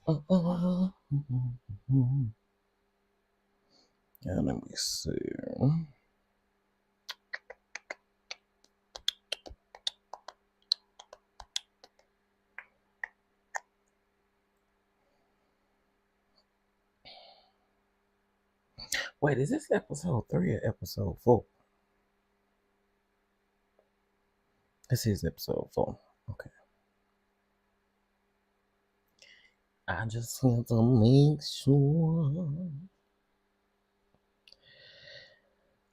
Yeah, let me see. Wait, is this episode 3 or episode 4? This is episode 4. Okay. I just want to make sure.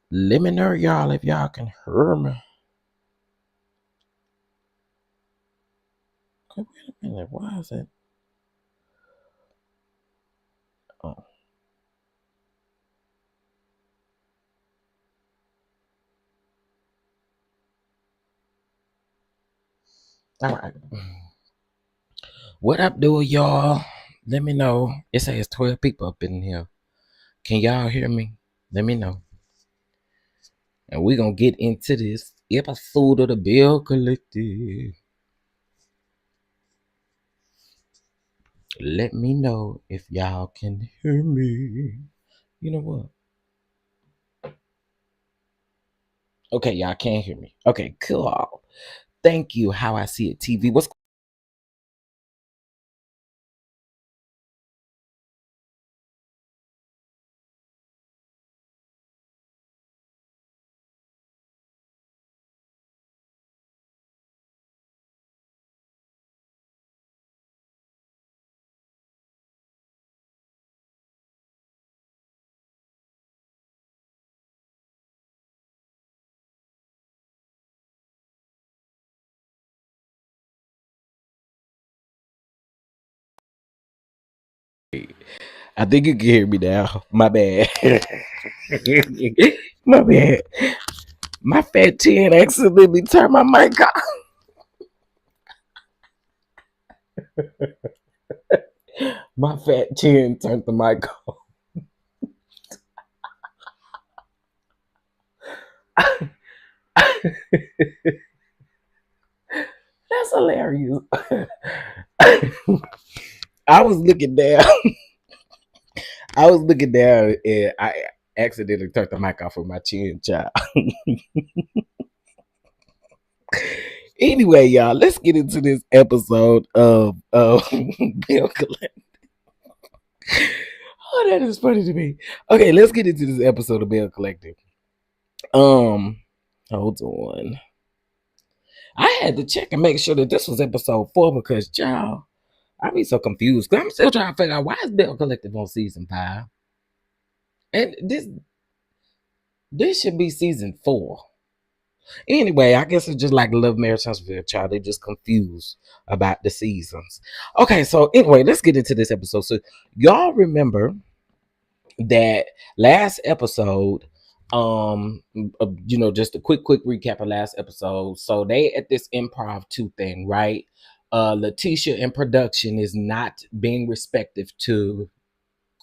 Let me know, y'all, if y'all can hear me. Okay, wait a minute. Why is it? Oh. All right. What up, do y'all? Let me know. It says 12 people up in here. Can y'all hear me? Let me know. And we're going to get into this episode of the Belle Collective. Let me know if y'all can hear me. You know what? Okay, y'all can't hear me. Okay, cool. Thank you, How I See It TV. What's I think you can hear me now. My bad. My bad. My fat chin accidentally turned my mic off. My fat chin turned the mic off. That's hilarious. I was looking down. I was looking down and I accidentally turned the mic off with my chin, child. Anyway, y'all, let's get into this episode of Belle Collective. Oh, that is funny to me. Okay, let's get into this episode of Belle Collective. Um, hold on. I had to check and make sure that this was episode 4 because, y'all, I be so confused. Cause I'm still trying to figure out why is Belle Collective on season 5, and this should be season 4. Anyway, I guess it's just like Love Marriage Huntsville, child. They just confused about the seasons. Okay, so anyway, let's get into this episode. So y'all remember that last episode, just a quick recap of last episode. So they at this improv 2 thing, right? Letitia in production is not being respective to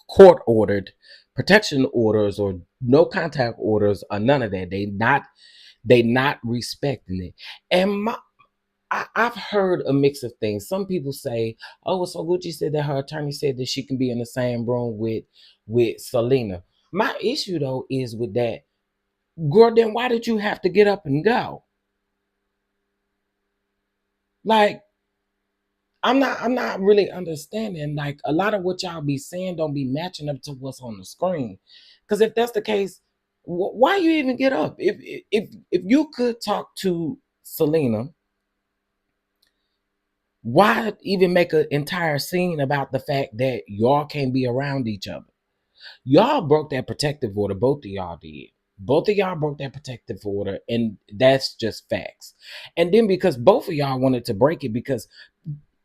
court ordered protection orders or no contact orders or none of that. They not respecting it. And I've heard a mix of things. Some people say, "Oh, so Gucci said that her attorney said that she can be in the same room with Selena." My issue though is with that, girl. Then why did you have to get up and go? Like, I'm not really understanding. Like, a lot of what y'all be saying don't be matching up to what's on the screen. Because if that's the case, why you even get up? If you could talk to Selena, why even make an entire scene about the fact that y'all can't be around each other? Y'all broke that protective order. Both of y'all did. Both of y'all broke that protective order, and that's just facts. And then because both of y'all wanted to break it, because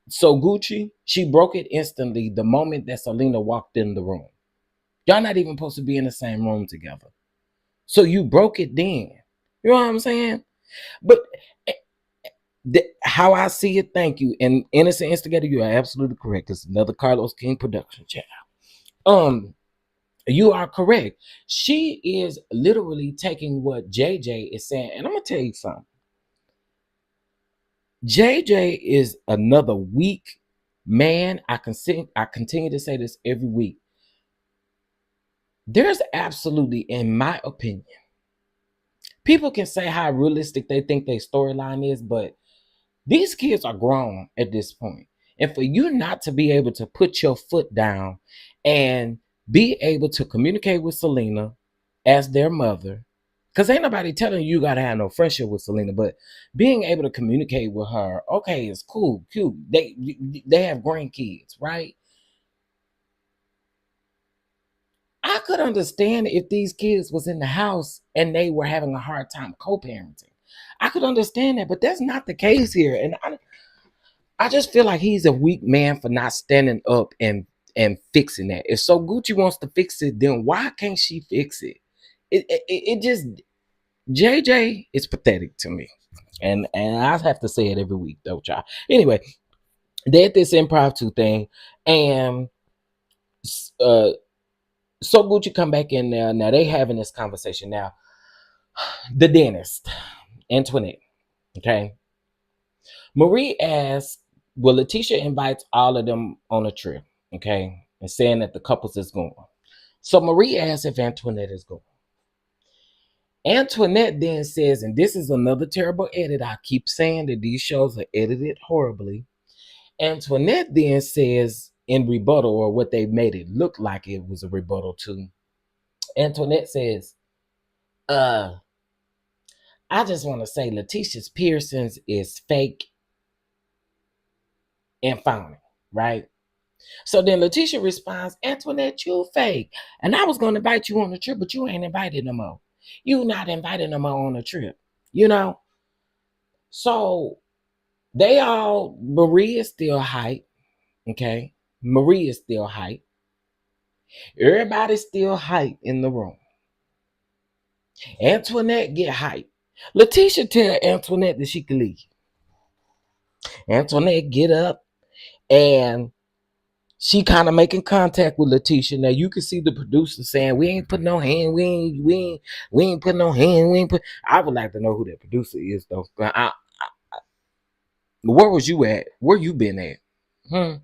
so Gucci, she broke it instantly the moment that Selena walked in the room. Y'all not even supposed to be in the same room together. So you broke it then. You know what I'm saying? But how I see it, thank you. And Innocent Instigator, you are absolutely correct. It's another Carlos King production channel. You are correct. She is literally taking what JJ is saying. And I'm gonna tell you something. JJ is another weak Man, I continue to say this every week. There's absolutely, in my opinion, people can say how realistic they think their storyline is, but these kids are grown at this point. And for you not to be able to put your foot down and be able to communicate with Selena as their mother, because ain't nobody telling you gotta have no friendship with Selena, but being able to communicate with her, okay, it's cool, cute. They have grandkids, right? I could understand if these kids was in the house and they were having a hard time co-parenting. I could understand that, but that's not the case here. And I just feel like he's a weak man for not standing up and fixing that. If So Gucci wants to fix it, then why can't she fix it? It just JJ is pathetic to me. And I have to say it every week though, child. Anyway, they at this improv two thing, and uh So Gucci come back in there. Now they having this conversation. Now, the dentist, Antoinette. Okay. Marie asks, well, Letitia invites all of them on a trip, okay, and saying that the couples is going. So Marie asks if Antoinette is going. Antoinette then says, and this is another terrible edit. I keep saying that these shows are edited horribly. Antoinette then says in rebuttal, or what they made it look like it was a rebuttal to, Antoinette says, I just want to say Letitia's piercings is fake and phony, right? So then Letitia responds, Antoinette, you fake. And I was going to invite you on a trip, but you ain't invited no more. You not invited no more on a trip, you know? So Marie is still hype, okay? Marie is still hype. Everybody's still hype in the room. Antoinette get hype. Letitia tell Antoinette that she can leave. Antoinette get up and she kind of making contact with Letitia. Now you can see the producer saying, "We ain't putting no hand. We ain't putting no hand. We ain't put." I would like to know who that producer is, though. Where was you at? Where you been at? Hmm.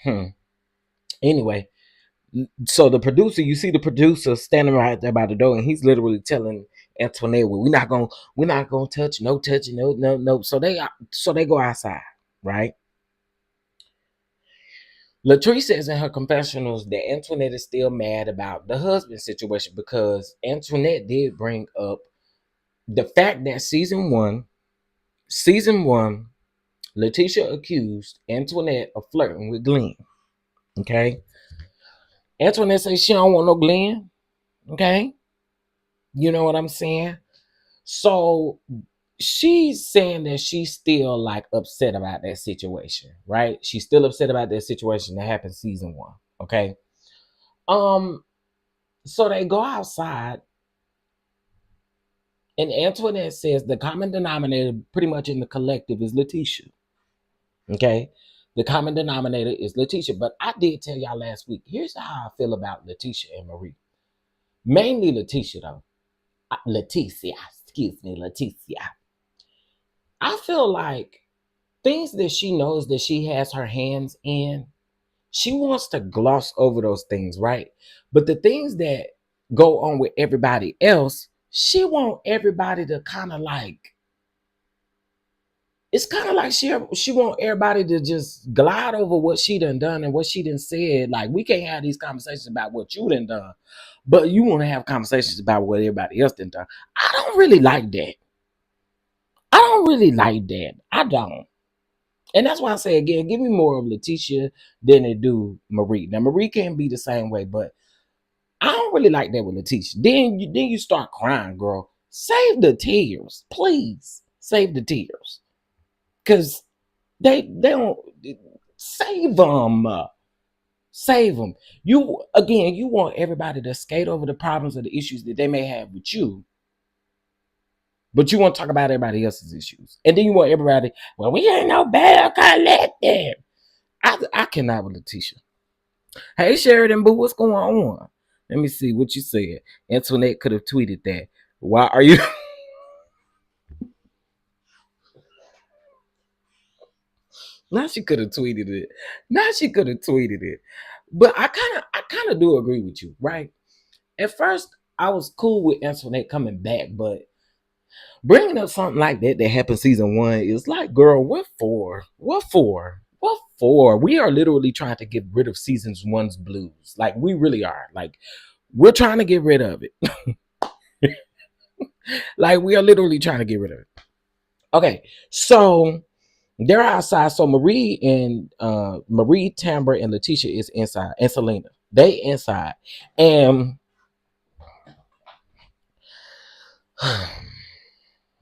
Hmm. Anyway, so the producer, you see the producer standing right there by the door, and he's literally telling Antoinette, "Well, we're not gonna touch, no touching, no, no, no." So they go outside, right? Latrice says in her confessionals that Antoinette is still mad about the husband situation because Antoinette did bring up the fact that season one, Letitia accused Antoinette of flirting with Glenn. Okay. Antoinette says she don't want no Glenn. Okay. You know what I'm saying? So she's saying that she's still like upset about that situation, right? She's still upset about that situation that happened season one. Okay. Um, so they go outside, and Antoinette says the common denominator pretty much in the collective is Letitia. Okay. The common denominator is Letitia. But I did tell y'all last week, here's how I feel about Letitia and Marie. Mainly Letitia, though. Leticia, excuse me, Leticia. I feel like things that she knows that she has her hands in, she wants to gloss over those things, right? But the things that go on with everybody else, she want everybody to kind of like, it's kind of like she want everybody to just glide over what she done and what she done said. Like, we can't have these conversations about what you done, but you want to have conversations about what everybody else done. I don't really like that. I don't really like that. I don't. And that's why I say again, give me more of Letitia than they do Marie. Now Marie can be the same way, but I don't really like that with Letitia. Then you start crying, girl. Save the tears, please. Save the tears, cause they don't save them. Save them. You want everybody to skate over the problems or the issues that they may have with you, but you want to talk about everybody else's issues, and then you want everybody. Well, we ain't no bad collective. I cannot with Letitia. Hey Sheridan Boo, what's going on? Let me see what you said. Antoinette could have tweeted that. Why are you? Now she could have tweeted it. Now she could have tweeted it. But I kind of do agree with you, right? At first, I was cool with Antoinette coming back, but bringing up something like that happened season one is like, girl, what for? What for? What for? We are literally trying to get rid of seasons one's blues. Like, we really are. Like, we're trying to get rid of it. Like, we are literally trying to get rid of it. Okay, so they're outside. So Marie, Tambra, and Letitia is inside, and Selena. They inside. And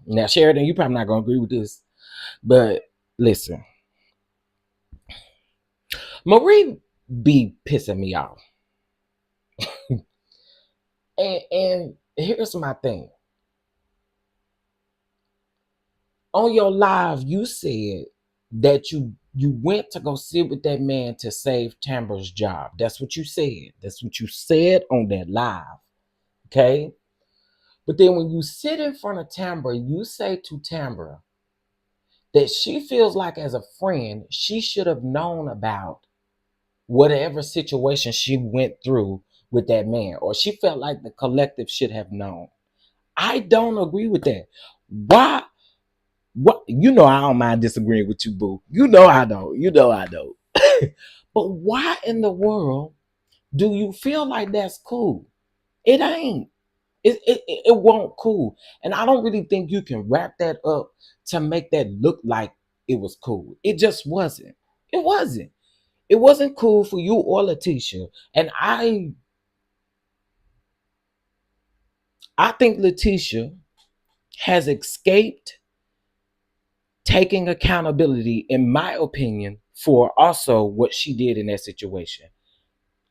now, Sheridan, you probably not gonna agree with this, but listen, Marie be pissing me off. And here's my thing. On your live, you said that you went to go sit with that man to save Tambra's job. That's what you said. That's what you said on that live. Okay. But then when you sit in front of Tambra, you say to Tambra that she feels like as a friend, she should have known about whatever situation she went through with that man, or she felt like the collective should have known. I don't agree with that. Why? What? You know I don't mind disagreeing with you, boo. You know I don't. You know I don't. But why in the world do you feel like that's cool? It ain't. It won't cool. And I don't really think you can wrap that up to make that look like it was cool. It just wasn't. It wasn't. It wasn't cool for you or Letitia. And I think Letitia has escaped taking accountability, in my opinion, for also what she did in that situation.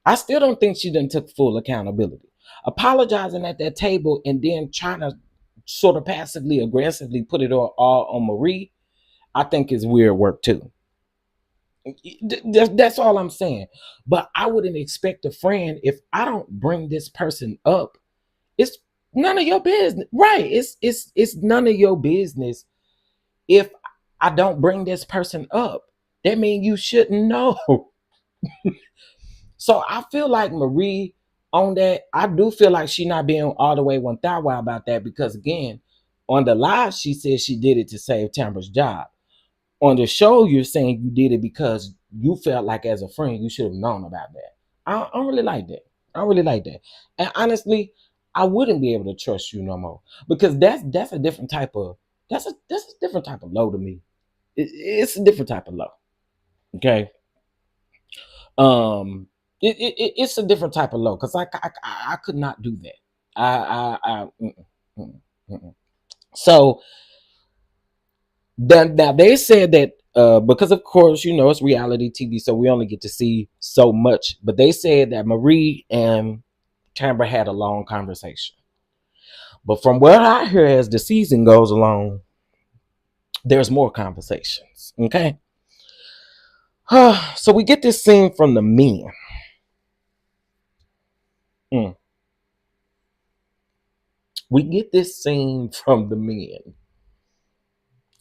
I still don't think she done took full accountability. Apologizing at that table and then trying to sort of passively aggressively put it all on Marie, I think is weird work too. That's all I'm saying. But I wouldn't expect a friend, if I don't bring this person up, it's none of your business. Right. It's none of your business if I don't bring this person up. That means you shouldn't know. So I feel like Marie on that, I do feel like she not being all the way 1,000 about that, because again, on the live, she said she did it to save Tambra's job. On the show, you're saying you did it because you felt like as a friend, you should have known about that. I don't really like that. I don't really like that. And honestly, I wouldn't be able to trust you no more, because that's a different type of that's a different type of low to me. It's a different type of low. Okay. Um, it's a different type of low, because I could not do that. Mm, mm. So then now they said that because of course it's reality TV, so we only get to see so much. But they said that Marie and Tambra had a long conversation. But from what I hear, as the season goes along, there's more conversations. Okay. So we get this scene from the men. Mm. We get this scene from the men.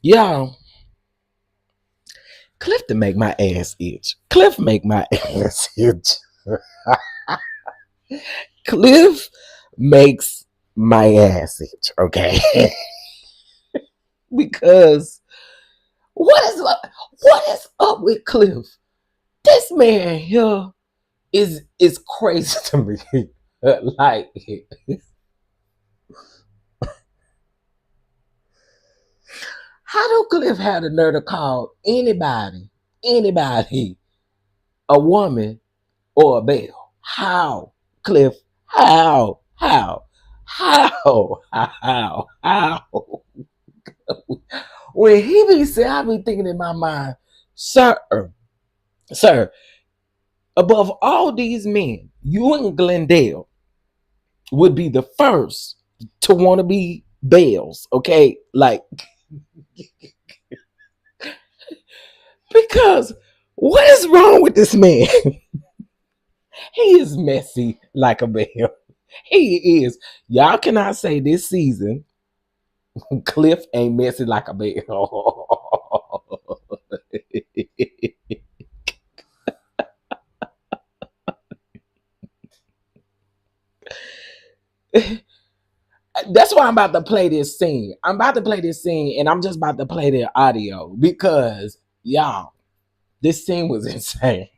Yeah, Clifton make my ass itch. Cliff make my ass itch. Cliff makes my ass itch. Okay, because what is up with Cliff? This man here is crazy to me. Like, how do Cliff have the nerve to call anybody, a woman or a Belle? How, Cliff? How? How? When he be saying, I be thinking in my mind, sir, above all these men, you and Glendale would be the first to want to be Belle's, okay? Like, because what is wrong with this man? He is messy like a Belle. He is. Y'all cannot say this season Cliff ain't messy like a Belle. That's why I'm about to play this scene. I'm about to play this scene, and I'm just about to play the audio because y'all, this scene was insane.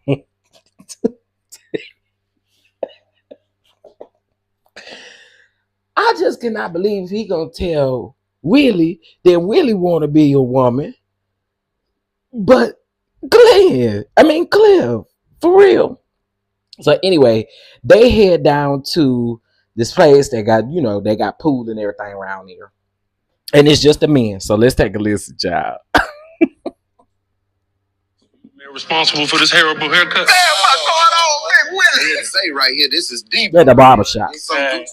I just cannot believe he gonna tell Willie that Willie want to be a woman, but Cliff, for real. So anyway, they head down to this place. They got they got pool and everything around here, and it's just the men. So let's take a listen, child. Responsible for this terrible haircut. Damn, what's going on, man? Willie? Here to say right here, this is deep. At the barbershop.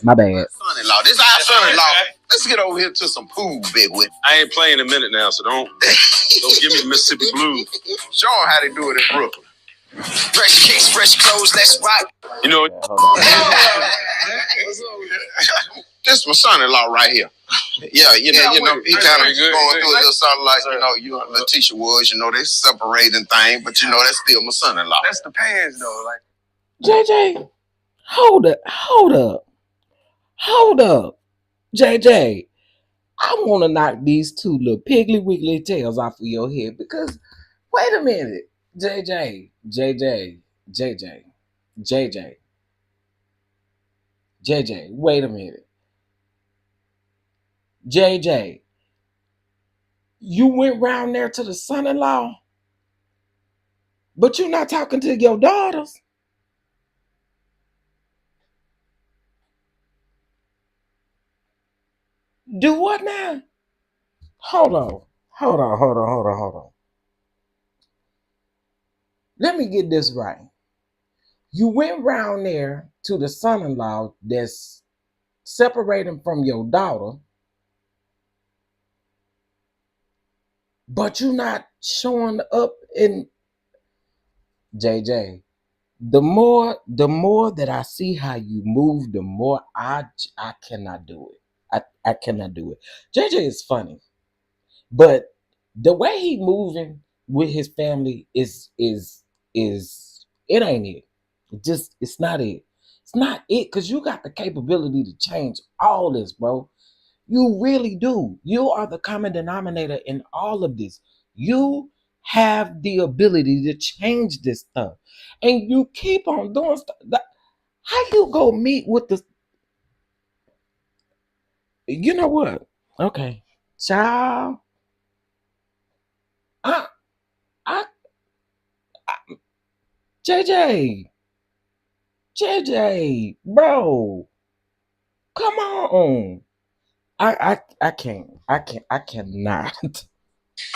My bad. Son-in-law. This is our son-in-law. Let's get over here to some pool, big Willie. I ain't playing in a minute now, so don't give me the Mississippi blues. Show them how they do it in Brooklyn. Fresh kicks, fresh clothes, let's rock. You know, this is my son-in-law right here. Yeah, he kind of going through a little something like, you and Letitia was, they separating thing, but that's still my son-in-law. That's the pants though, like. JJ, hold up. JJ, I want to knock these two little piggly wiggly tails off of your head because, wait a minute, JJ, wait a minute. JJ, you went round there to the son-in-law, but you're not talking to your daughters. Do what now? Hold on. Let me get this right. You went round there to the son-in-law that's separating from your daughter, but you're not showing up in JJ. The more that I see how you move, the more I cannot do it. I cannot do it. JJ is funny, but the way he moving with his family is it ain't it. It's not it. It's not it because you got the capability to change all this, bro. You really do. You are the common denominator in all of this. You have the ability to change this stuff, and you keep on doing stuff. How you go meet with the? You know what? Okay, child. I, I, JJ, bro, come on. I cannot.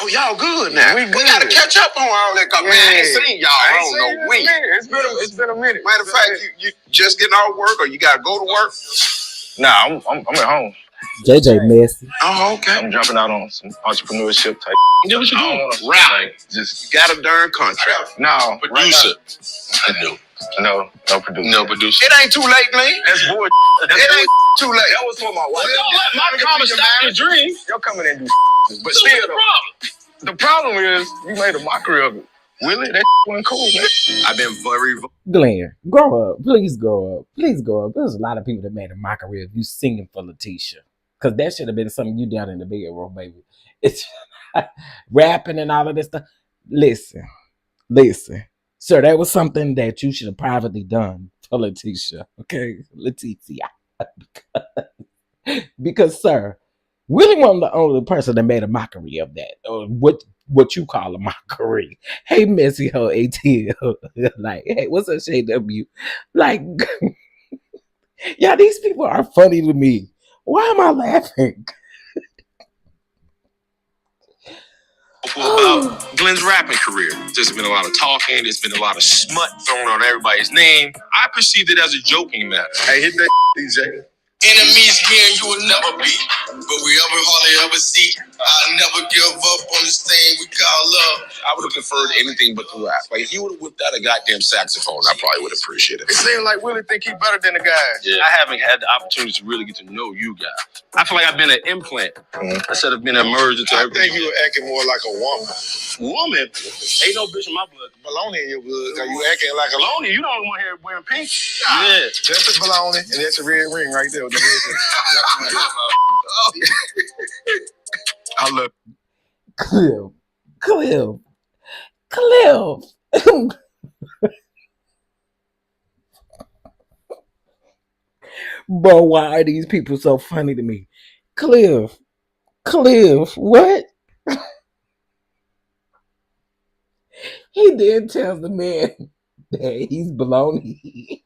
Oh, y'all good now. We gotta catch up on all that. Man, I ain't seen y'all. I don't know when. It's been a minute. Matter of fact, you just getting off work or you gotta go to work? Nah, I'm at home. JJ messy. Oh, okay. I'm jumping out on some entrepreneurship type. Yeah, what you doing? Right. Just got a darn contract. no Producer. No producer. No producer. It ain't too late, Glenn. That's boy. It ain't too late. That was for my wife. Don't let my comment stop your dream. Y'all coming and do but still the problem is you made a mockery of it. Willie, that wasn't cool, man. I've been very Glenn, grow up. Please grow up. There's a lot of people that made a mockery of you singing for Letitia. Because that should have been something you down in the bedroom, baby. It's rapping and all of this stuff. Listen. Sir, that was something that you should have privately done for Letitia. Okay? Letitia. Because, sir, Willie wasn't the only person that made a mockery of that. Or what you call a mockery. Hey, Messy Ho ATL. Like, hey, what's up, JW? Like, yeah, these people are funny to me. Why am I laughing? About Glenn's rapping career. There's been a lot of talking. There's been a lot of smut thrown on everybody's name. I perceived it as a joking matter. Hey, hit that DJ. Enemies me and you will never be, but we ever hardly ever see. I'll never give up on this thing we call love. I would have preferred anything but the rap. Like if he would have whipped out a goddamn saxophone, I probably would appreciate it. It seems like Willie think he better than the guys. Yeah, I haven't had the opportunity to really get to know you guys. I feel like I've been an implant instead of being emerged into everything. I think you were acting more like a woman. Woman? Ain't no bitch in my blood. Baloney in your blood. Cause you acting like a baloney. You don't want here wearing pink. Yeah, that's a baloney, and that's a red ring right there. I love Cliff. Bro, why are these people so funny to me? Cliff, what? He then tells the man that he's baloney.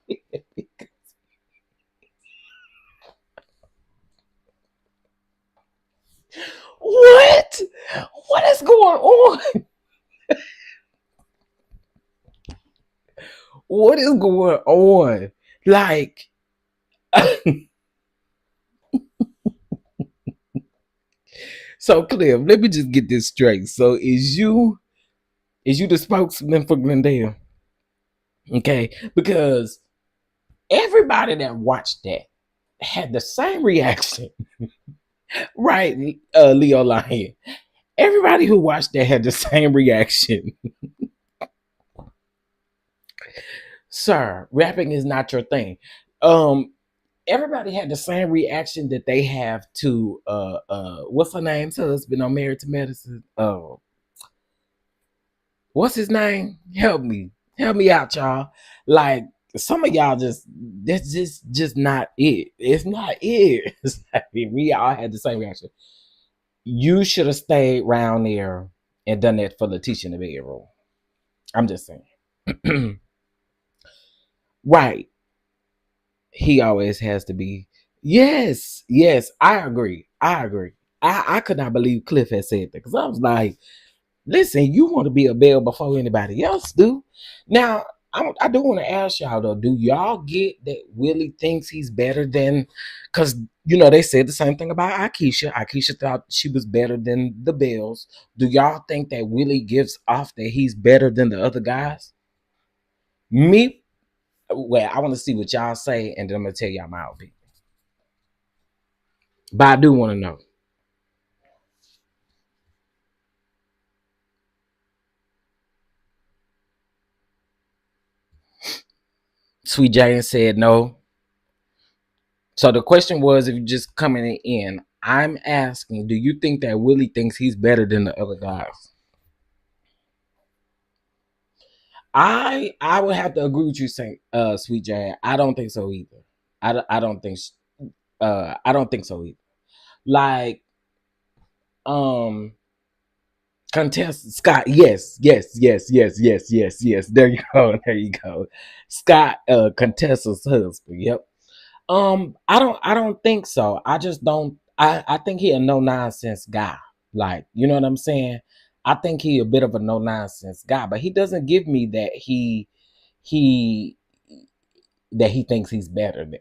What? What is going on? What is going on? Like, so Cliff, let me just get this straight. So is you the spokesman for Glendale? Okay, because everybody that watched that had the same reaction. Right, Leo Lion. Everybody who watched that had the same reaction. Sir, rapping is not your thing. Everybody had the same reaction that they have to what's her name's husband on Married to Medicine? What's his name? Help me out, y'all. Like some of y'all that's just not it. It's not it. It's like, we all had the same reaction. You should have stayed around there and done that for Letitia in the bedroom. I'm just saying. Right. He always has to be. Yes, I agree. I could not believe Cliff had said that because I was like, listen, you want to be a Belle before anybody else do. Now, I do want to ask y'all though, do y'all get that Willie thinks he's better than, because they said the same thing about Akeisha. Akeisha thought she was better than the Bells. Do y'all think that Willie gives off that he's better than the other guys? Me, well, I want to see what y'all say, and then I'm gonna tell y'all my opinion. But I do want to know. Sweet Jane said no. So the question was, if you're just coming in, I'm asking, do you think that Willie thinks he's better than the other guys? I would have to agree with you, saying, Sweet Jane. I don't think so either. I don't think so either. Like, contest Scott, yes. There you go. Scott, Contessa's husband. Yep. I don't think so. I just don't. I think he a no nonsense guy. Like, you know what I'm saying? I think he a bit of a no nonsense guy, but he doesn't give me that he thinks he's better than.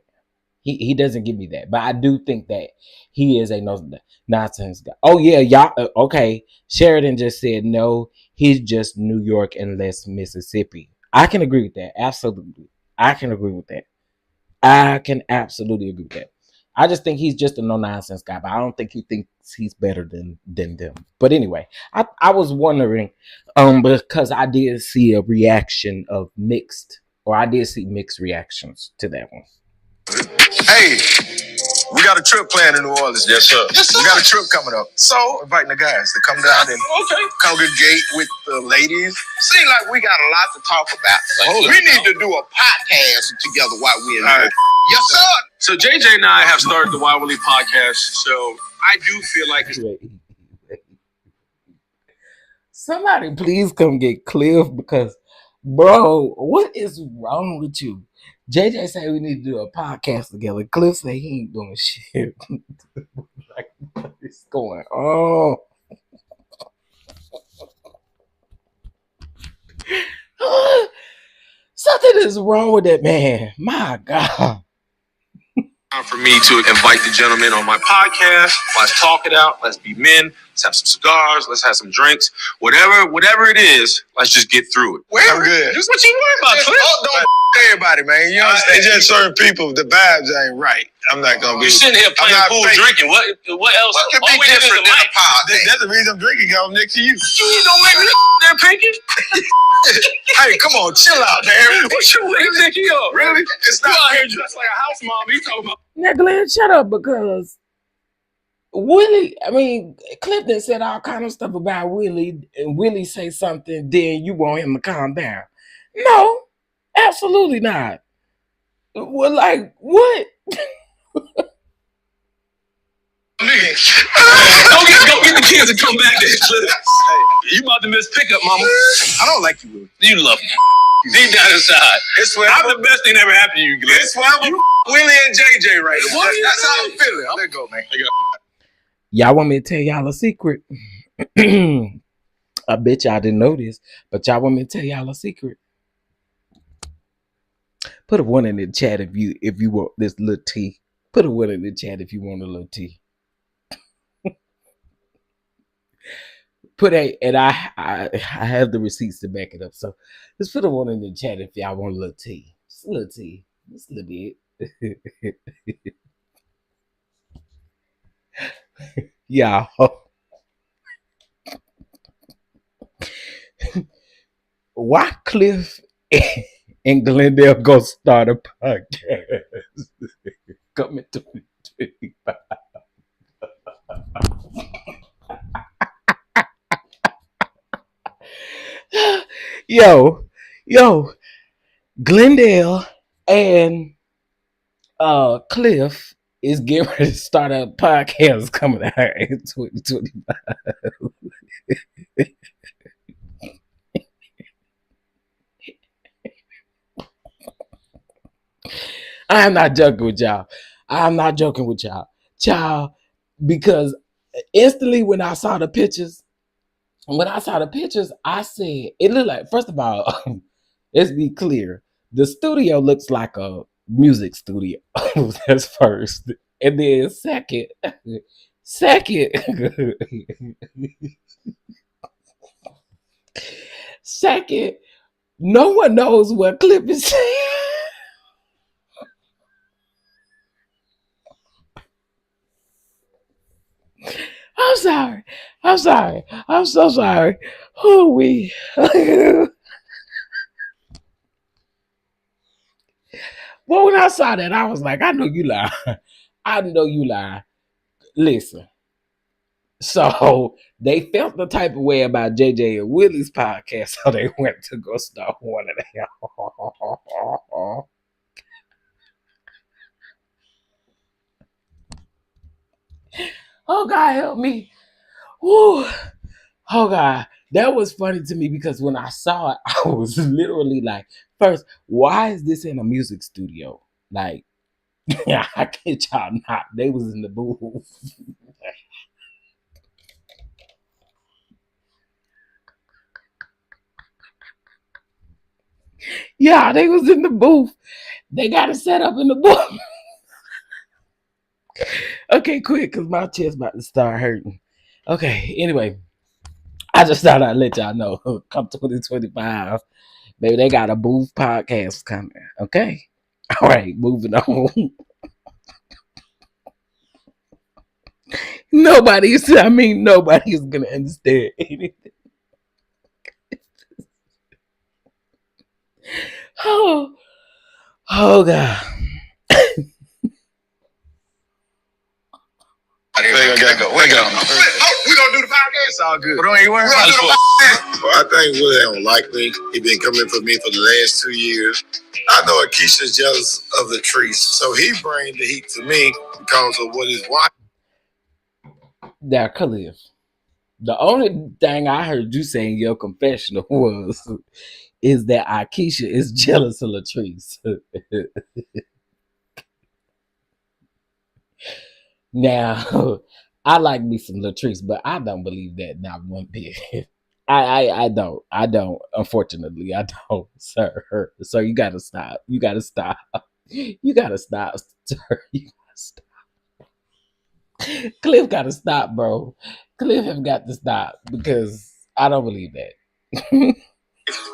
He doesn't give me that, but I do think that he is a no nonsense guy. Oh yeah, y'all. Okay, Sheridan just said no. He's just New York and less Mississippi. I can agree with that. Absolutely, I can agree with that. I can absolutely agree with that. I just think he's just a no nonsense guy, but I don't think he thinks he's better than them. But anyway, I was wondering, because I did see a reaction of mixed, or I did see mixed reactions to that one. Hey, we got a trip planned in New Orleans. Yes, sir. We got a trip coming up. So, inviting the guys to come down and congregate with the ladies. Seems like we got a lot to talk about. We need to do a podcast together while we're in New Orleans. Yes, sir. So, JJ and I have started the Wild Willie podcast. So, I do feel like... Wait. Somebody please come get Cliff, because, bro, what is wrong with you? JJ said we need to do a podcast together. Cliff said he ain't doing shit. Like, what is going on? Something is wrong with that man. My God. Time for me to invite the gentleman on my podcast. Let's talk it out. Let's be men. Let's have some cigars. Let's have some drinks. Whatever it is, let's just get through it. I'm good. This is what you worry about, Cliff. Don't everybody, man. You understand? It's just certain people, the vibes ain't right. I'm not gonna be. You sitting here playing pool, drinking. What else? What could be different than a pot? That's the reason I'm drinking. I'm next to you. You don't make me there, Pinky. Hey, come on, chill out, man. What you think you are? Really? It's You not. out here dressed like a house mom. You talking about? Now, Glenn, shut up, because Clifton said all kind of stuff about Willie, and Willie say something, then you want him to calm down. No, absolutely not. Well, like, what? Go get the kids and come back there, Cliff. Hey, you about to miss pickup, mama. I don't like you, Willie. You love me. Deep down inside. It's whatever. I'm the best thing that ever happened to you, Glenn. It's whatever. Willie and JJ right now. That's how I'm feeling. Let it go, man. Y'all want me to tell y'all a secret? I bet y'all didn't know this, but y'all want me to tell y'all a secret? Put a one in the chat if you want this little tea. Put a one in the chat if you want a little tea. And I have the receipts to back it up. So just put a one in the chat if y'all want a little tea. Just a little tea. Just a little bit. Y'all. Why Cliff and Glendale go start a podcast? Coming to me. Yo, Glendale and Cliff is getting ready to start a podcast coming out in 2025. I'm not joking with y'all. Child, because instantly when I saw the pictures, I said, it looked like, first of all, let's be clear. The studio looks like a music studio. That's first. And then second, no one knows what Clip is saying. I'm sorry. I'm so sorry. Oh, we. Well, when I saw that, I was like, I know you lie. Listen. So they felt the type of way about JJ and Willie's podcast, so they went to go start one of them. Oh, God, help me. Woo. Oh, God. That was funny to me because when I saw it, I was literally like, first, why is this in a music studio? Like, yeah, I kid y'all not. They was in the booth. Yeah, they was in the booth. They got it set up in the booth. Okay, quick, because my chest about to start hurting. Okay, anyway, I just thought I'd let y'all know. Come 2025, baby, they got a booth podcast coming. Okay? All right, moving on. Nobody's going to understand anything. Oh, God. We gonna do the podcast. It's all good. But don't even worry about it. Well, I think Willie don't like me. He been coming for me for the last 2 years. I know Akeisha's jealous of the trees, so he bring the heat to me because of what his wife. Now, Khalif, the only thing I heard you say in your confessional is that Akeisha is jealous of Latrice. Now, I like me some Latrice, but I don't believe that not one bit. I don't. Unfortunately, I don't, sir. So you gotta stop. You gotta stop, sir. stop. Cliff gotta stop, bro. Cliff have got to stop because I don't believe that.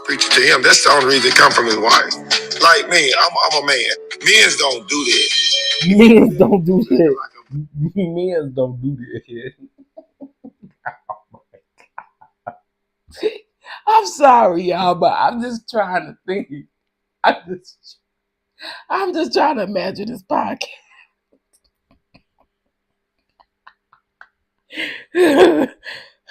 Preaching to him. That's the only reason it come from his wife. Like me, I'm a man. Men's don't do that. Men don't do that. Men don't do that. I'm sorry, y'all, but I'm just trying to think. I'm just, I'm just trying to imagine this podcast.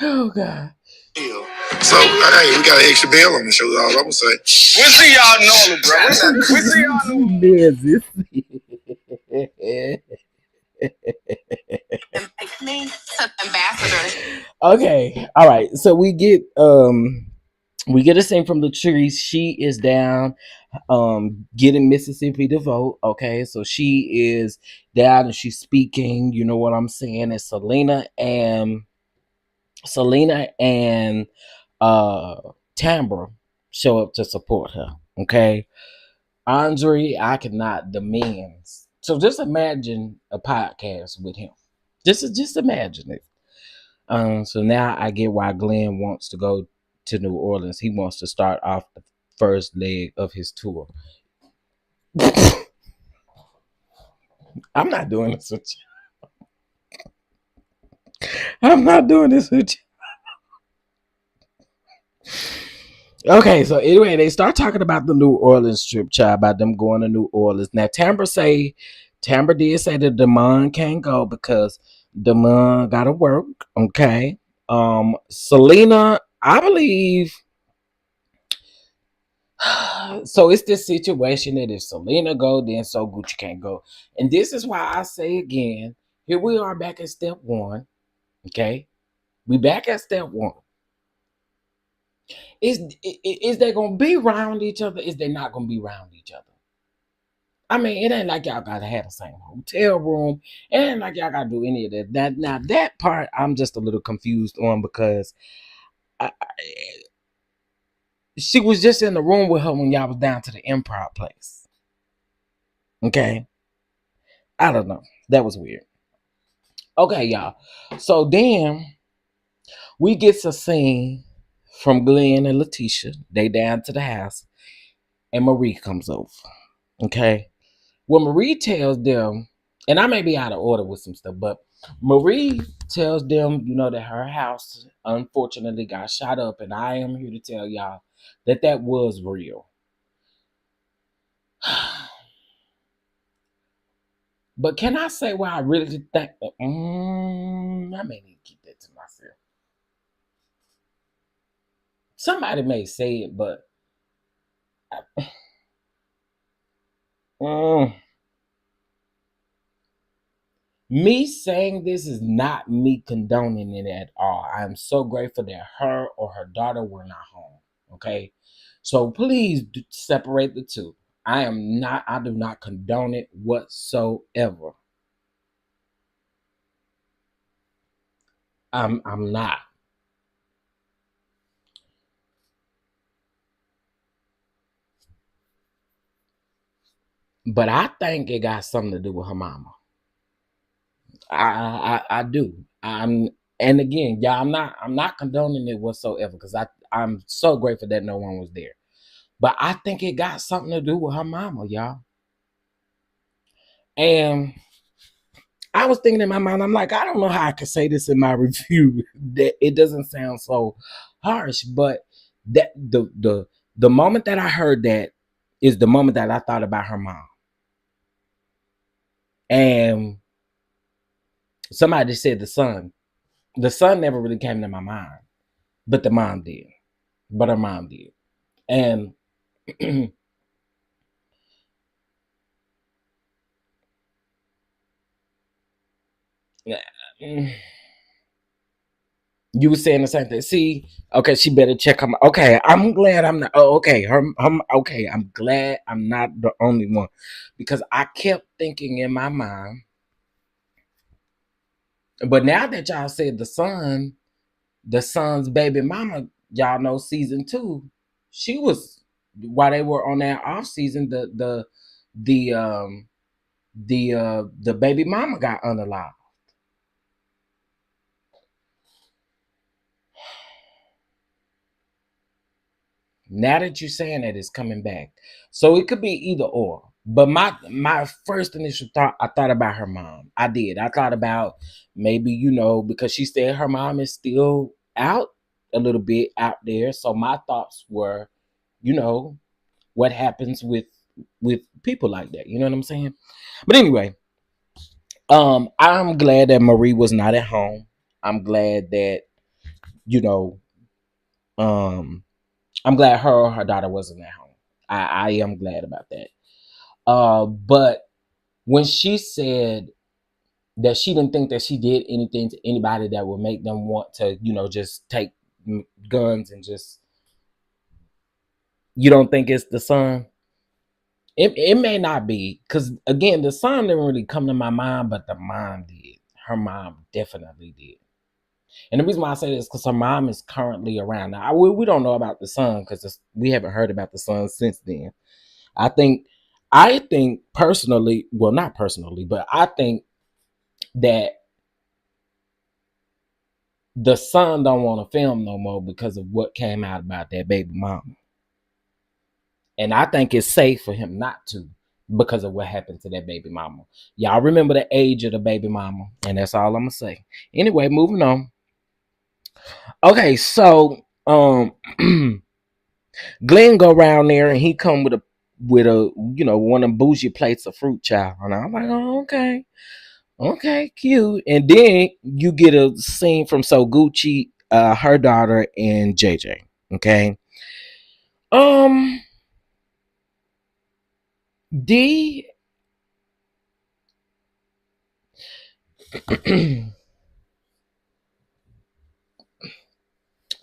Oh God. So hey, we got an extra Belle on the show. All I'm gonna say. We'll see y'all normal, bro. We'll see y'all Ambassador. Okay, all right. So we get a scene from Latrice. She is down getting Mississippi to vote. Okay, so she is down and she's speaking. You know what I'm saying? And Selena and uh Tambra show up to support her. Okay. Andre, I cannot demand. So just imagine a podcast with him. Just imagine it. So now I get why Glenn wants to go to New Orleans. He wants to start off the first leg of his tour. I'm not doing this with you. I'm not doing this with you. Okay, so anyway, they start talking about the New Orleans trip, child, about them going to New Orleans. Now, Tambra did say that Damon can't go because Damon got to work. Okay, Selena, I believe. So it's this situation that if Selena go, then so Gucci can't go, and this is why I say again, here we are back at step one. Okay, we back at step one. Is they gonna be around each other? Is they not gonna be around each other? I mean, it ain't like y'all gotta have the same hotel room. It ain't like y'all gotta do any of that. That part I'm just a little confused on because she was just in the room with her when y'all was down to the improv place. Okay, I don't know. That was weird. Okay, y'all. So then we get a scene from Glenn and Letitia. They down to the house, and Marie comes over. Okay. Well, Marie tells them, and I may be out of order with some stuff, but Marie tells them, that her house unfortunately got shot up, and I am here to tell y'all that was real. But can I say why I really think that? I may need to keep that to myself. Somebody may say it, but me saying this is not me condoning it at all. I am so grateful that her or her daughter were not home. Okay. So please separate the two. I do not condone it whatsoever. I'm not. But I think it got something to do with her mama. I do. And again, yeah, I'm not condoning it whatsoever because I'm so grateful that no one was there. But I think it got something to do with her mama, y'all. And I was thinking in my mind, I'm like, I don't know how I could say this in my review that it doesn't sound so harsh, but that the moment that I heard that is the moment that I thought about her mom. And somebody said the son. The son never really came to my mind, but the mom did. But her mom did. And you were saying the same thing. See, okay, she better check her. Okay, I'm glad I'm not. Oh, okay, okay, I'm glad I'm not the only one because I kept thinking in my mind. But now that y'all said the son's baby mama, y'all know season 2, she was while they were on that off season. The the baby mama got unalive. Now that you're saying that, it's coming back, so it could be either or. But my first initial thought, I thought about her mom. I did. I thought about maybe, because she said her mom is still out a little bit out there. So my thoughts were, you know, what happens with people like that. You know what I'm saying? But anyway, I'm glad that Marie was not at home. I'm glad that you know, um, I'm glad her or her daughter wasn't at home. I am glad about that. But when she said that she didn't think that she did anything to anybody that would make them want to, just take guns and just, you don't think it's the son? It may not be, because again, the son didn't really come to my mind, but the mom did. Her mom definitely did. And the reason why I say this is because her mom is currently around. Now, we don't know about the son because we haven't heard about the son since then. I think, personally, well, not personally, but I think that the son don't want to film no more because of what came out about that baby mama. And I think it's safe for him not to because of what happened to that baby mama. Y'all remember the age of the baby mama, and that's all I'm gonna say. Anyway, moving on. Okay, so Glenn go around there and he come with a one of them bougie plates of fruit, child. And I'm like, oh, okay. Okay, cute. And then you get a scene from So Gucci, her daughter, and JJ. Okay. Um, D.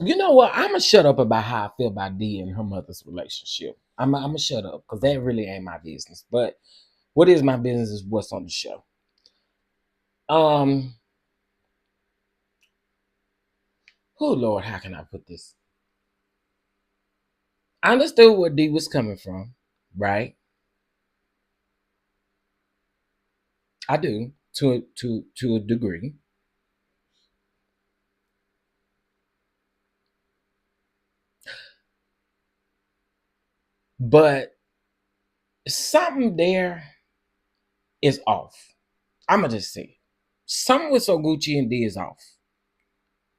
You know what? I'm gonna shut up about how I feel about D and her mother's relationship. I'm gonna shut up because that really ain't my business. But what is my business is what's on the show. Um, oh Lord, how can I put this? I understood where D was coming from, right? I do to a degree. But something there is off. I'ma just say something with So Gucci and D is off.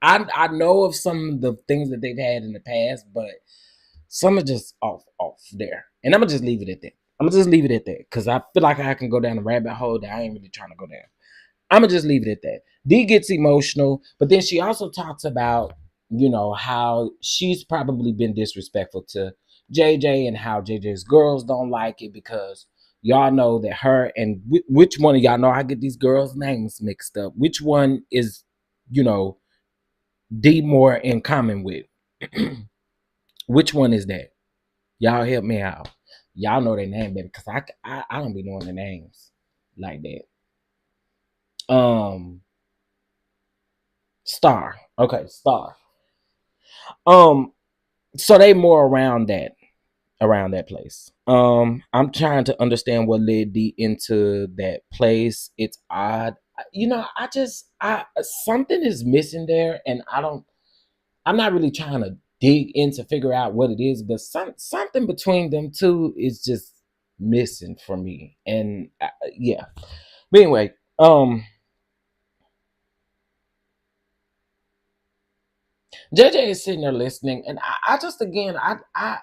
I know of some of the things that they've had in the past, but some are just off there. And I'm gonna just leave it at that. I'm gonna just leave it at that because I feel like I can go down a rabbit hole that I ain't really trying to go down. I'm gonna just leave it at that. D gets emotional, but then she also talks about, how she's probably been disrespectful to JJ and how JJ's girls don't like it because y'all know that her and which one of y'all know I get these girls' names mixed up. Which one is, you know, D more in common with? Which one is that? Y'all help me out. Y'all know their name better because I don't be knowing the names like that. Um, Star. Okay, Star. Um, so they more around that place. I'm trying to understand what led D into that place. It's odd. I something is missing there, and I'm not really trying to dig in to figure out what it is, but something between them two is just missing for me. And yeah. But anyway, JJ is sitting there listening, and I just again I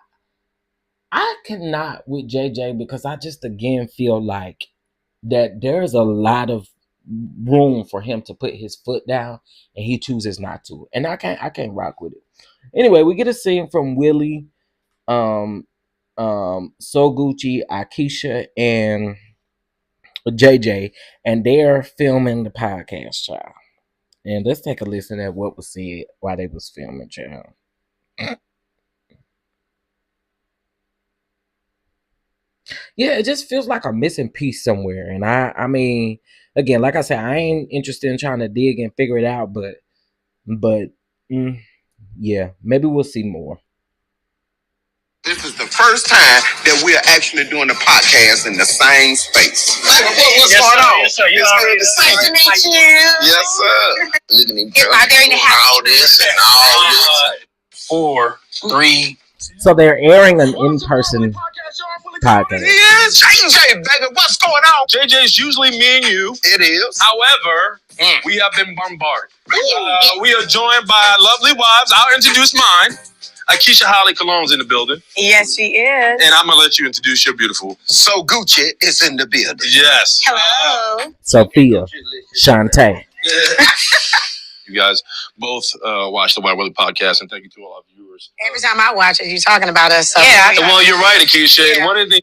cannot with JJ because I just again feel like that there's a lot of room for him to put his foot down and he chooses not to. And I can't rock with it. Anyway, we get a scene from Willie, um, So Gucci, Akeisha, and JJ, and they're filming the podcast, child. And let's take a listen at what was said while they was filming, child. Yeah, it just feels like a missing piece somewhere. And I mean, again, like I said, I ain't interested in trying to dig and figure it out, but mm, yeah, maybe we'll see more. This is the first time that we are actually doing a podcast in the same space. What's going on? Yes, sir. It's good to see you. Yes, sir. Look at me, girl. Are there any all this and all this? 4, 3. So they're airing an in-person podcast. Yeah, JJ, baby, what's going on? JJ's usually me and you. It is. However, we have been bombarded. We are joined by lovely wives. I'll introduce mine. Akeisha Holly Cologne's in the building. Yes, she is. And I'm going to let you introduce your beautiful. So Gucci is in the building. Yes. Hello. Sophia, Shantae. You guys both watch the White Weather podcast, and thank you to all our viewers. Every time I watch it, you're talking about us. So yeah. Well, you're right, Akeisha. Yeah. One of the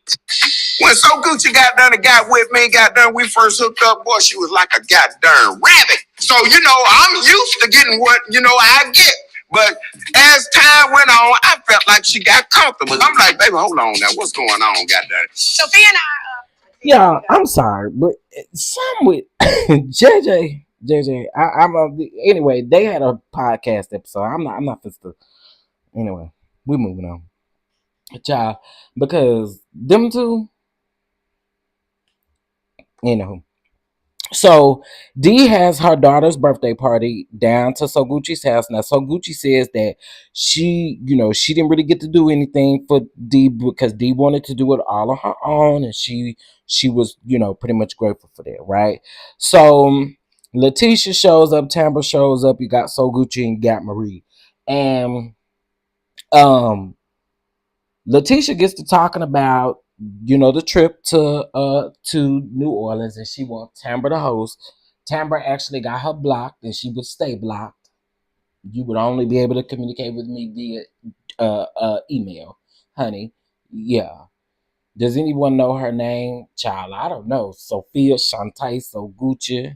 when So Gucci got done and got with me, we first hooked up, boy, she was like a goddamn rabbit. So, I'm used to getting what, I get. But as time went on, I felt like she got comfortable. I'm like, baby, hold on now. What's going on, goddamn? Sophia and I... Yeah, I'm sorry, but some with JJ, anyway, they had a podcast episode. I'm not just anyway, we're moving on. Child, because them two, So Dee has her daughter's birthday party down to Soguchi's house. Now Soguchi says that she didn't really get to do anything for Dee because Dee wanted to do it all on her own, and she was pretty much grateful for that, right? So Letitia shows up, Tambra shows up, you got Soguchi and you got Marie. And Letitia gets to talking about the trip to New Orleans, and she wants Tambra to host. Tambra actually got her blocked, and she would stay blocked. You would only be able to communicate with me via email, honey. Yeah. Does anyone know her name? Child, I don't know. Sophia, Shantae, Soguchi.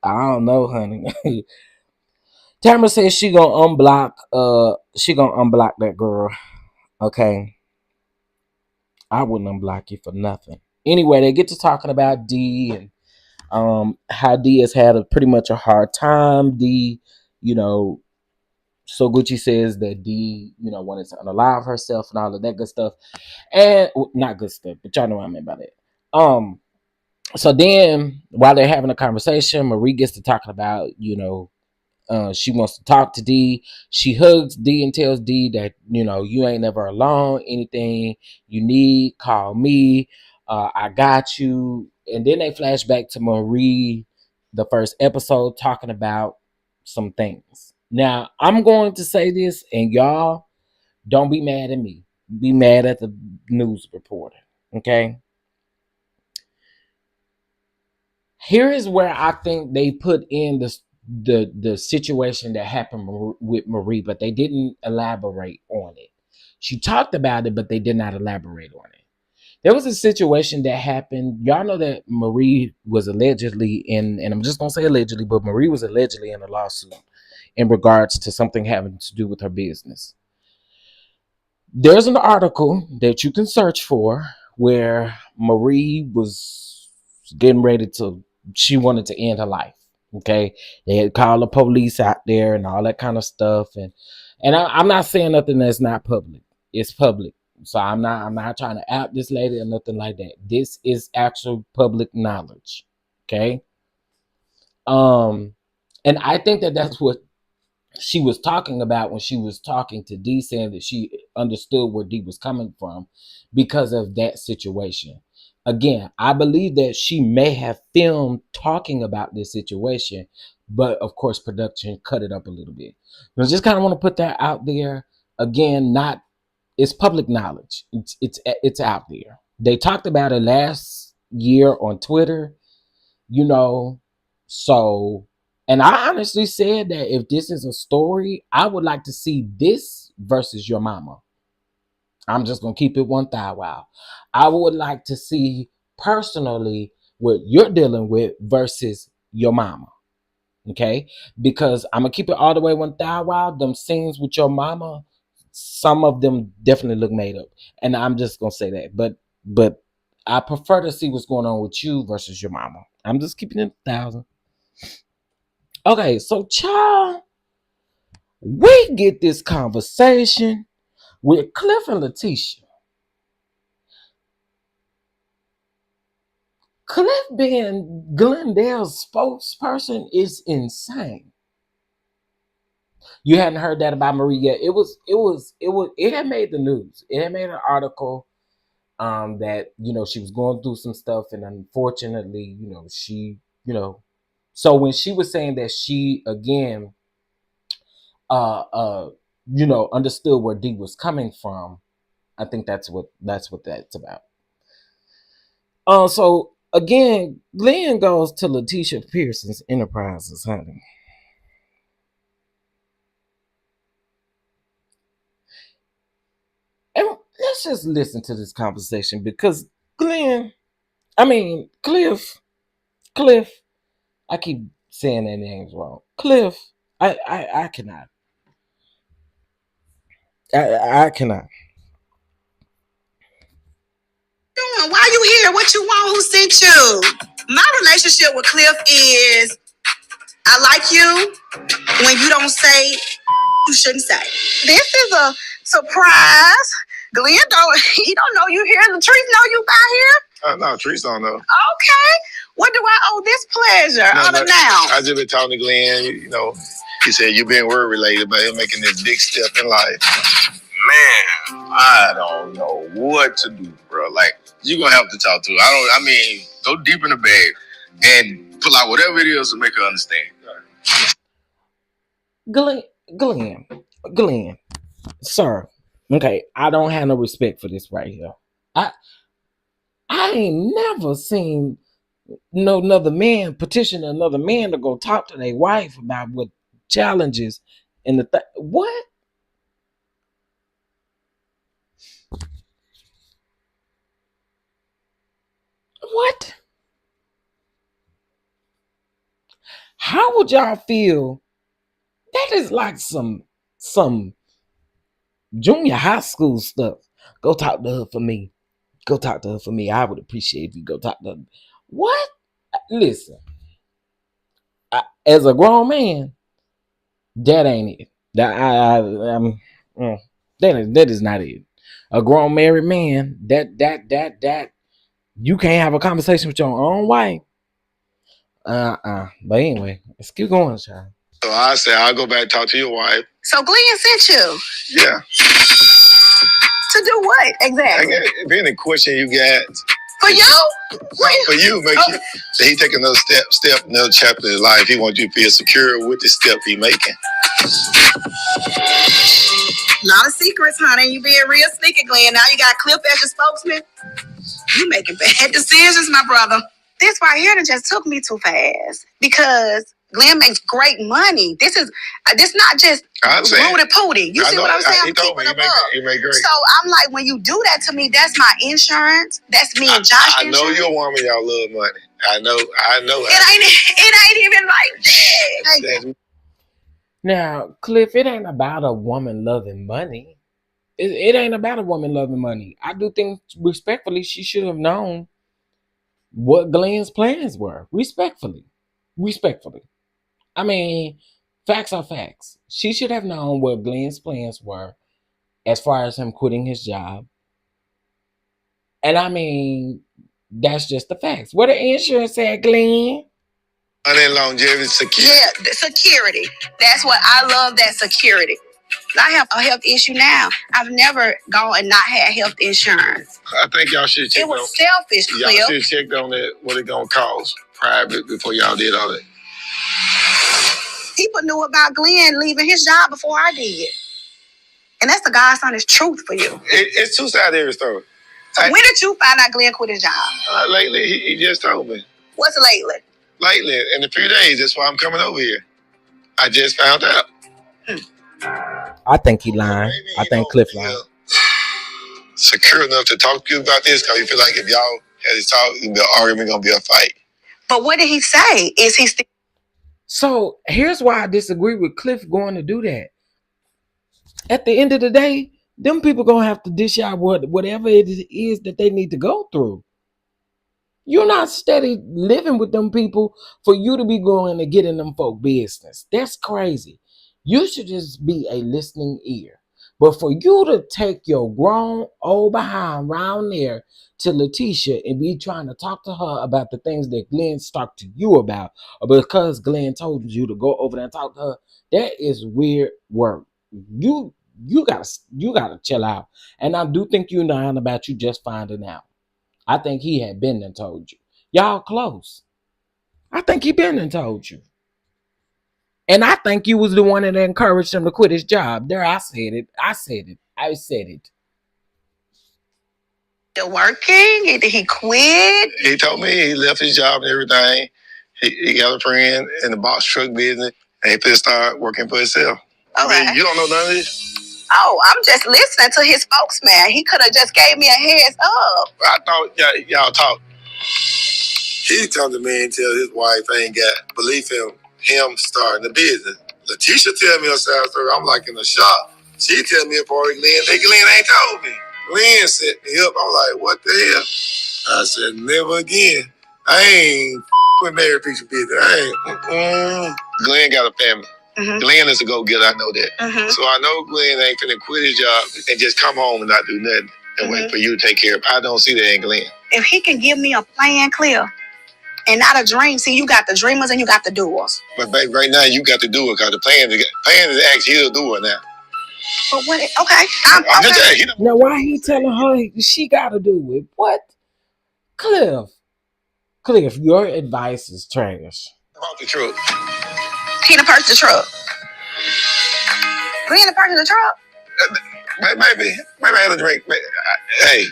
I don't know, honey. Tambra says she gonna unblock that girl. Okay. I wouldn't unblock you for nothing. Anyway, they get to talking about Dee and how Dee has had pretty much a hard time. Dee, so Gucci says that Dee, wanted to unalive herself and all of that good stuff. And not good stuff, but y'all know what I mean by that. So then while they're having a conversation, Marie gets to talking about, she wants to talk to Dee. She hugs Dee and tells Dee that, you ain't never alone. Anything you need, call me. I got you. And then they flash back to Marie, the first episode, talking about some things. Now, I'm going to say this, and y'all don't be mad at me. Be mad at the news reporter. Okay? Here is where I think they put in the situation that happened with Marie, but they didn't elaborate on it. She talked about it, but they did not elaborate on it. There was a situation that happened. Y'all know that Marie was allegedly and I'm just gonna say allegedly, but Marie was allegedly in a lawsuit in regards to something having to do with her business. There's an article that you can search for where Marie was getting ready she wanted to end her life. Okay, they had called the police out there and all that kind of stuff, and I'm not saying nothing that's not public. It's public, so I'm not trying to out this lady or nothing like that. This is actual public knowledge. Okay, and I think that's what she was talking about when she was talking to Dee, saying that she understood where Dee was coming from because of that situation. Again, I believe that she may have filmed talking about this situation, but of course, production cut it up a little bit. I just kind of want to put that out there. Again, it's public knowledge. It's out there. They talked about it last year on Twitter, so. And I honestly said that if this is a story, I would like to see this versus your mama. I'm just going to keep it 1,000. Wow. I would like to see personally what you're dealing with versus your mama. Okay? Because I'm going to keep it all the way 1,000. Wow. Them scenes with your mama, some of them definitely look made up. And I'm just going to say that. But I prefer to see what's going on with you versus your mama. I'm just keeping it 1,000. Okay, so child, we get this conversation with Cliff and Letitia. Cliff being Glendale's spokesperson is insane. You hadn't heard that about Marie yet. It had made the news. It had made an article that, she was going through some stuff, and unfortunately, she, so when she was saying that she again uh uh understood where D was coming from, I think that's what that's about. So again, Glenn goes to Letitia Pearson's Enterprises, honey. And let's just listen to this conversation because Cliff, I keep saying their names wrong. Cliff, I cannot. I cannot. Why you here? What you want? Who sent you? My relationship with Cliff is I like you when you don't say you shouldn't say. This is a surprise. Glenn he don't know you here. Latrice know you by here. No, Trees don't know. Okay. What do I owe this pleasure? Other now. I just been talking to Glenn. He said you been work related, but him making this big step in life. Man, I don't know what to do, bro. Like, you gonna have to talk to her. Go deep in the bag and pull out whatever it is to make her understand. Glenn, sir. Okay, I don't have no respect for this right here. I ain't never seen no another man petition another man to go talk to their wife about what challenges and what? What? How would y'all feel? That is like some junior high school stuff. Go talk to her for me. Go talk to her for me. I would appreciate if you go talk to her. What? Listen, as a grown man, that ain't it. That is not it. A grown married man, that you can't have a conversation with your own wife. But anyway, let's keep going, child. So I said I'll go back and talk to your wife. So Glenn sent you. Yeah. To do what exactly? If any question you got. For you? For you, make sure that he take another step, another chapter in his life. He wants you to feel secure with the step he making. Not a secret, honey. You being real sneaky, Glenn. Now you got Cliff as your spokesman. You making bad decisions, my brother. This right here just took me too fast because Glenn makes great money. This not just Rudy Pooty. You see what I'm saying? He told me he make great. So I'm like, when you do that to me, that's my insurance. That's me and Josh. I know you're a woman. Y'all love money. I know. It ain't even like that. Now, Cliff, it ain't about a woman loving money. It ain't about a woman loving money. I do think, respectfully, she should have known what Glenn's plans were. Respectfully. Facts are facts. She should have known what Glenn's plans were as far as him quitting his job. And that's just the facts. What the insurance said, Glenn? And longevity, security. Yeah, the security. That's what I love, that security. I have a health issue now. I've never gone and not had health insurance. I think y'all should check. It was selfish, Cliff. Y'all should check on that, what it gonna cost private before y'all did all that. People knew about Glenn leaving his job before I did. And that's the God's honest truth for you. It's two sides of every story. So when did you find out Glenn quit his job? Lately, he just told me. What's lately? Lately, in a few days. That's why I'm coming over here. I just found out. I think he lying. I think Cliff lying. Secure enough to talk to you about this because you feel like if y'all had this talk, the argument gonna be a fight. But what did he say? Is he still? So here's why I disagree with Cliff going to do that. At the end of the day, them people gonna have to dish out whatever it is that they need to go through. You're not steady living with them people for you to be going and getting them folk business. That's crazy. You should just be a listening ear. But for you to take your grown old behind round there to Letitia and be trying to talk to her about the things that Glenn's talked to you about, or because Glenn told you to go over there and talk to her, that is weird work. You you gotta chill out. And I do think you lying about you just finding out. I think he had been and told you. Y'all close. I think he been and told you. And I think you was the one that encouraged him to quit his job. There, I said it. I said it. I said it. Still working? Did he quit? He told me he left his job and everything. He got a friend in the box truck business, and he finna start working for himself. Okay. I mean, you don't know none of this? Oh, I'm just listening to his spokesman. He could have just gave me a heads up. I thought y'all talk. He come to me and tell his wife ain't got belief in him starting the business. Letitia tell me a sad story. I'm like in a shock. She tell me a part of Glenn. Glenn ain't told me. Glenn set me up. I'm like, what the hell? I said, never again. I ain't with married people business. I ain't. Glenn got a family. Mm-hmm. Glenn is a go-getter. I know that. Mm-hmm. So I know Glenn ain't finna quit his job and just come home and not do nothing and wait for you to take care of it. I don't see that in Glenn. If he can give me a plan clear and not a dream, see, you got the dreamers and you got the doers. But babe, right now you got to do it because the plan is actually he'll do it now. But what? Okay. Okay. Now, why he telling her she got to do it? What? Cliff, your advice is trash. About the truck. He done purchased the truck. Glenn done purchased the truck? Maybe I had a drink. Hey.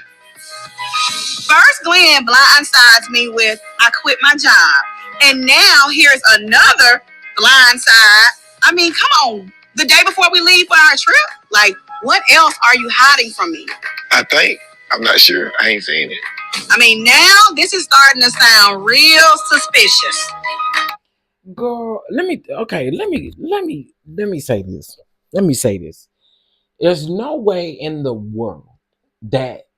First, Glenn blindsides me with, I quit my job. And now here's another blindside. I mean, come on. The day before we leave for our trip? Like, what else are you hiding from me? I think. I'm not sure. I ain't seen it. I mean, now this is starting to sound real suspicious. Girl, let me say this. Let me say this. There's no way in the world that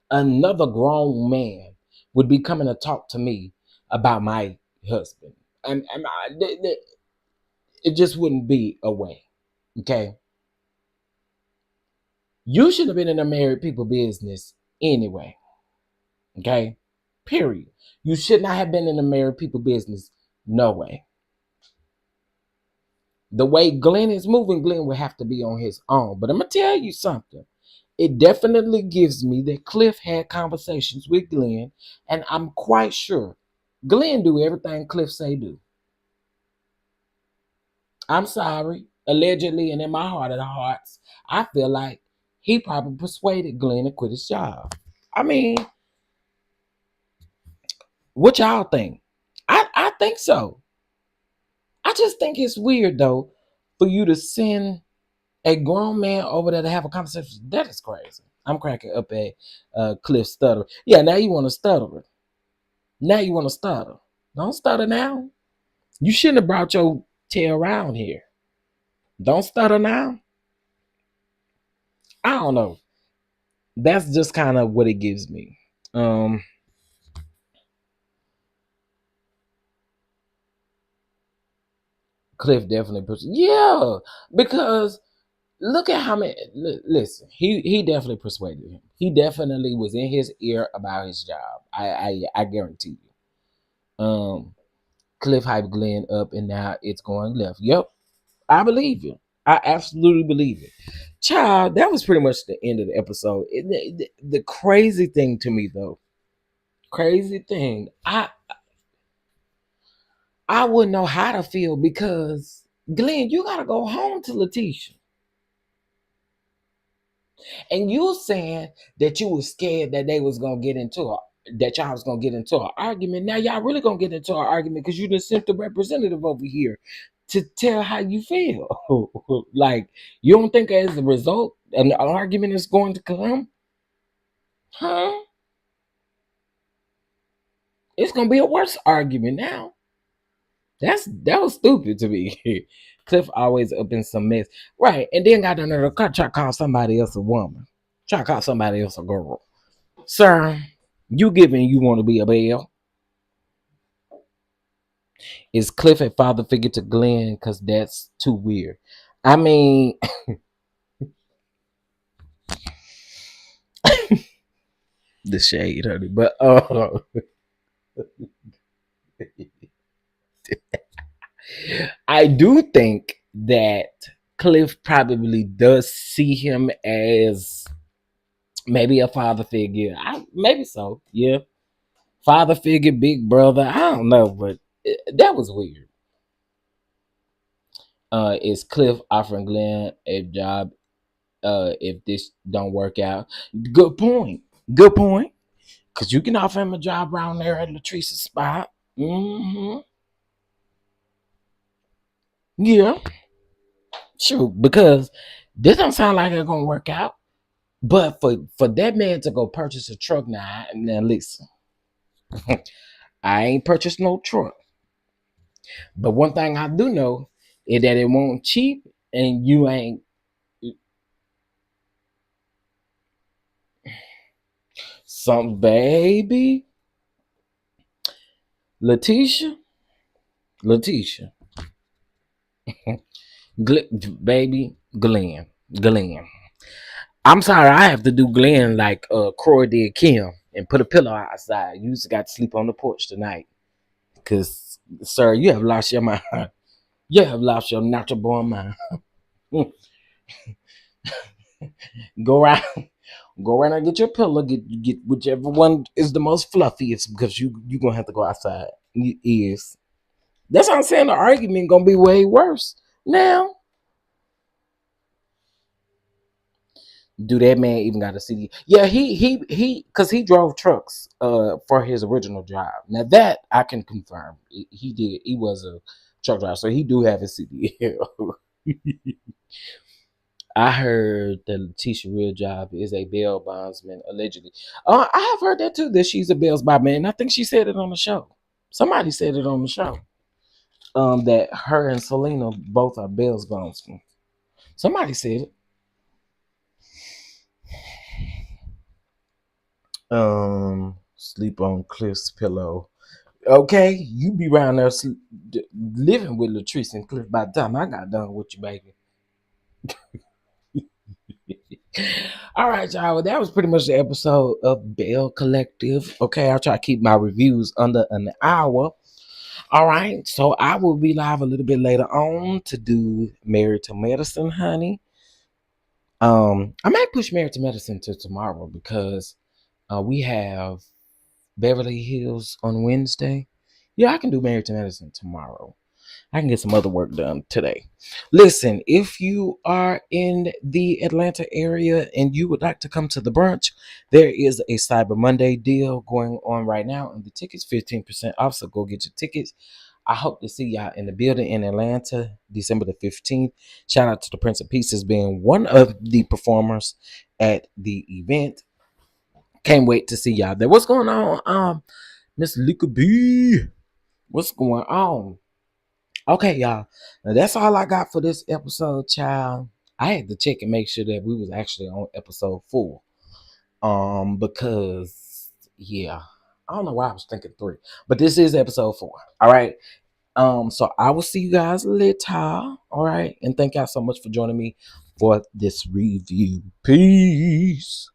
another grown man would be coming to talk to me about my husband. It just wouldn't be a way. Okay. You should have been in the married people business anyway. Okay. Period. You should not have been in the married people business. No way. The way Glenn is moving, Glenn will have to be on his own. But I'm going to tell you something. It definitely gives me that Cliff had conversations with Glenn, and I'm quite sure Glenn do everything Cliff say do. I'm sorry. Allegedly, and in my heart of hearts, I feel like he probably persuaded Glenn to quit his job. I mean, what y'all think? I think so. I just think it's weird, though, for you to send a grown man over there to have a conversation. That is crazy. I'm cracking up at Cliff stutter. Yeah, now you want to stutter. Now you want to stutter. Don't stutter now. You shouldn't have brought your tail around here. Don't stutter now. I don't know. That's just kind of what it gives me. Cliff definitely puts, yeah, because look at how many. Listen, he definitely persuaded him. He definitely was in his ear about his job. I guarantee you. Cliff hyped Glenn up, and now it's going left. Yep, I believe you. I absolutely believe it. Child, that was pretty much the end of the episode. The crazy thing to me, though, crazy thing, I wouldn't know how to feel because Glenn, you gotta go home to Letitia. And you saying that you was scared that they was gonna get into that y'all was gonna get into an argument. Now y'all really gonna get into an argument because you just sent the representative over here to tell how you feel. Like, you don't think as a result an argument is going to come? Huh? It's gonna be a worse argument now. That was stupid to me. Cliff always up in some mess. Right. And then got another try to call somebody else a woman. Try to call somebody else a girl. Sir, you giving you want to be a Belle? Is Cliff a father figure to Glenn? Because that's too weird. I mean, the shade, honey. But I do think that Cliff probably does see him as maybe a father figure. Maybe so, yeah. Father figure, big brother. I don't know, but that was weird. Is Cliff offering Glenn a job if this don't work out? Good point. Good point. Cause you can offer him a job around there at Latrice's spot. Mm-hmm. Yeah, sure. Because this don't sound like it's gonna work out. But for that man to go purchase a truck now listen, I ain't purchased no truck. But one thing I do know is that it won't cheap, and you ain't some baby. Letitia, Letitia, baby, Glenn. I'm sorry, I have to do Glenn like Croy did Kim and put a pillow outside. You just got to sleep on the porch tonight. Cause sir, you have lost your mind. You have lost your natural born mind. Go around, go around and get your pillow. Get whichever one is the most fluffiest because you gonna have to go outside. Is that's what I'm saying. The argument gonna be way worse now. Do that man even got a CD? Yeah, because he drove trucks for his original job. Now that I can confirm, he did. He was a truck driver, so he do have a CDL. I heard that Letitia real job is a bail bondsman allegedly. I have heard that too, that she's a bail bondsman. And I think she said it on the show. Somebody said it on the show. That her and Selena both are bail bondsmen. Somebody said it. Sleep on Cliff's pillow. Okay, you be around there living with Latrice and Cliff by the time I got done with you, baby. All right, y'all. Well, that was pretty much the episode of Belle Collective. Okay, I'll try to keep my reviews under an hour. All right, so I will be live a little bit later on to do Married to Medicine, honey. I might push Married to Medicine to tomorrow because we have Beverly Hills on Wednesday. Yeah, I can do Married to Medicine tomorrow. I can get some other work done today. Listen, if you are in the Atlanta area and you would like to come to the brunch, there is a Cyber Monday deal going on right now, and the tickets 15% off. So go get your tickets. I hope to see y'all in the building in Atlanta, December the 15th. Shout out to the Prince of Pieces being one of the performers at the event. Can't wait to see y'all there. What's going on? Miss Lika B. What's going on? Okay, y'all. Now that's all I got for this episode, child. I had to check and make sure that we was actually on episode 4. Because yeah, I don't know why I was thinking 3, but this is episode 4. All right. So I will see you guys later. All right, and thank y'all so much for joining me for this review. Peace.